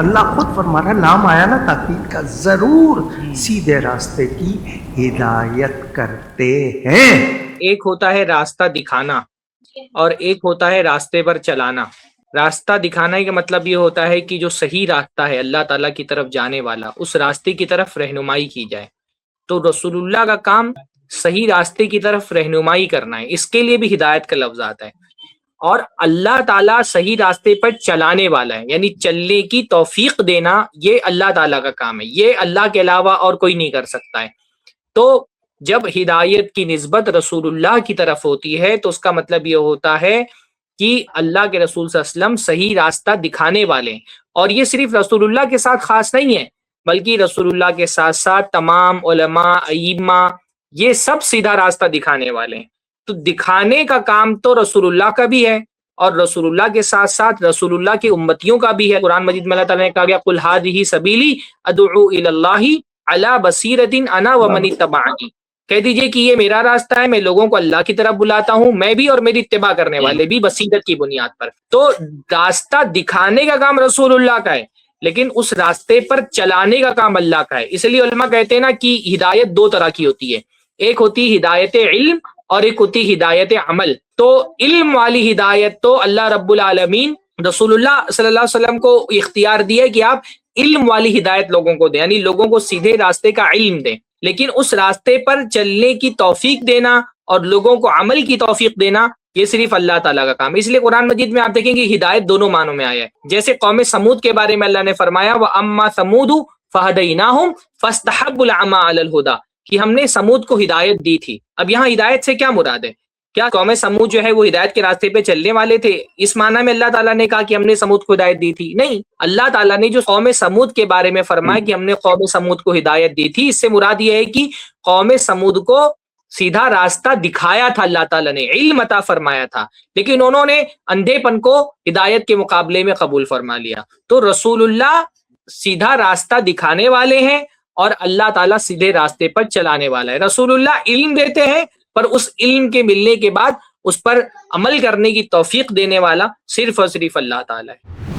اللہ خود فرما رہا ہے، لام آیا نا تاکید کا، ضرور سیدھے راستے کی ہدایت کرتے ہیں۔ ایک ہوتا ہے راستہ دکھانا اور ایک ہوتا ہے راستے پر چلانا۔ راستہ دکھانے کا مطلب یہ ہوتا ہے کہ جو صحیح راستہ ہے اللہ تعالیٰ کی طرف جانے والا، اس راستے کی طرف رہنمائی کی جائے۔ تو رسول اللہ کا کام صحیح راستے کی طرف رہنمائی کرنا ہے، اس کے لیے بھی ہدایت کا لفظ آتا ہے۔ اور اللہ تعالیٰ صحیح راستے پر چلانے والا ہے، یعنی چلنے کی توفیق دینا، یہ اللہ تعالیٰ کا کام ہے، یہ اللہ کے علاوہ اور کوئی نہیں کر سکتا ہے۔ تو جب ہدایت کی نسبت رسول اللہ کی طرف ہوتی ہے تو اس کا مطلب یہ ہوتا ہے کہ اللہ کے رسول صلی اللہ علیہ وسلم صحیح راستہ دکھانے والے ہیں۔ اور یہ صرف رسول اللہ کے ساتھ خاص نہیں ہے، بلکہ رسول اللہ کے ساتھ ساتھ تمام علماء، ائمہ، یہ سب سیدھا راستہ دکھانے والے ہیں۔ تو دکھانے کا کام تو رسول اللہ کا بھی ہے، اور رسول اللہ کے ساتھ ساتھ رسول اللہ کے امتیوں کا بھی ہے۔ قرآن مجید میں اللہ تعالیٰ نے کہا گیا قل ھذہ سبیلی ادعو الی اللہ علی بصیرۃ انا ومن اتبعنی، کہہ دیجئے کہ یہ میرا راستہ ہے، میں لوگوں کو اللہ کی طرف بلاتا ہوں، میں بھی اور میری اتباع کرنے والے بھی، بصیرت کی بنیاد پر۔ تو راستہ دکھانے کا کام رسول اللہ کا ہے، لیکن اس راستے پر چلانے کا کام اللہ کا ہے۔ اس لیے علماء کہتے ہیں نا کہ ہدایت دو طرح کی ہوتی ہے، ایک ہوتی ہدایت علم اور ایک ہوتی ہدایت عمل۔ تو علم والی ہدایت تو اللہ رب العالمین رسول اللہ صلی اللہ علیہ وسلم کو اختیار دیا کہ آپ علم والی ہدایت لوگوں کو دیں، یعنی لوگوں کو سیدھے راستے کا علم دیں، لیکن اس راستے پر چلنے کی توفیق دینا اور لوگوں کو عمل کی توفیق دینا یہ صرف اللہ تعالیٰ کا کام ہے۔ اس لیے قرآن مجید میں آپ دیکھیں گے ہدایت دونوں معنوں میں آیا ہے۔ جیسے قوم سمود کے بارے میں اللہ نے فرمایا وَأَمَّا ثَمُودُ فَهَدَيْنَاهُمْ فَاسْتَحَبُّوا الْعَمَىٰ عَلَى الْهُدَىٰ، کہ ہم نے سمود کو ہدایت دی تھی۔ اب یہاں ہدایت سے کیا مراد ہے؟ کیا قوم سمود جو ہے وہ ہدایت کے راستے پہ چلنے والے تھے؟ اس معنی میں اللہ تعالیٰ نے کہا کہ ہم نے سمود کو ہدایت دی تھی؟ نہیں، اللہ تعالیٰ نے جو قوم سمود کے بارے میں فرمایا کہ ہم نے قوم سمود کو ہدایت دی تھی، اس سے مراد یہ ہے کہ قوم سمود کو سیدھا راستہ دکھایا تھا، اللہ تعالیٰ نے علم عطا فرمایا تھا، لیکن انہوں نے اندھے پن کو ہدایت کے مقابلے میں قبول فرما لیا۔ تو رسول اللہ سیدھا راستہ دکھانے والے ہیں اور اللہ تعالیٰ سیدھے راستے پر چلانے والا ہے۔ رسول اللہ علم دیتے ہیں، پر اس علم کے ملنے کے بعد اس پر عمل کرنے کی توفیق دینے والا صرف اور صرف اللہ تعالیٰ ہے۔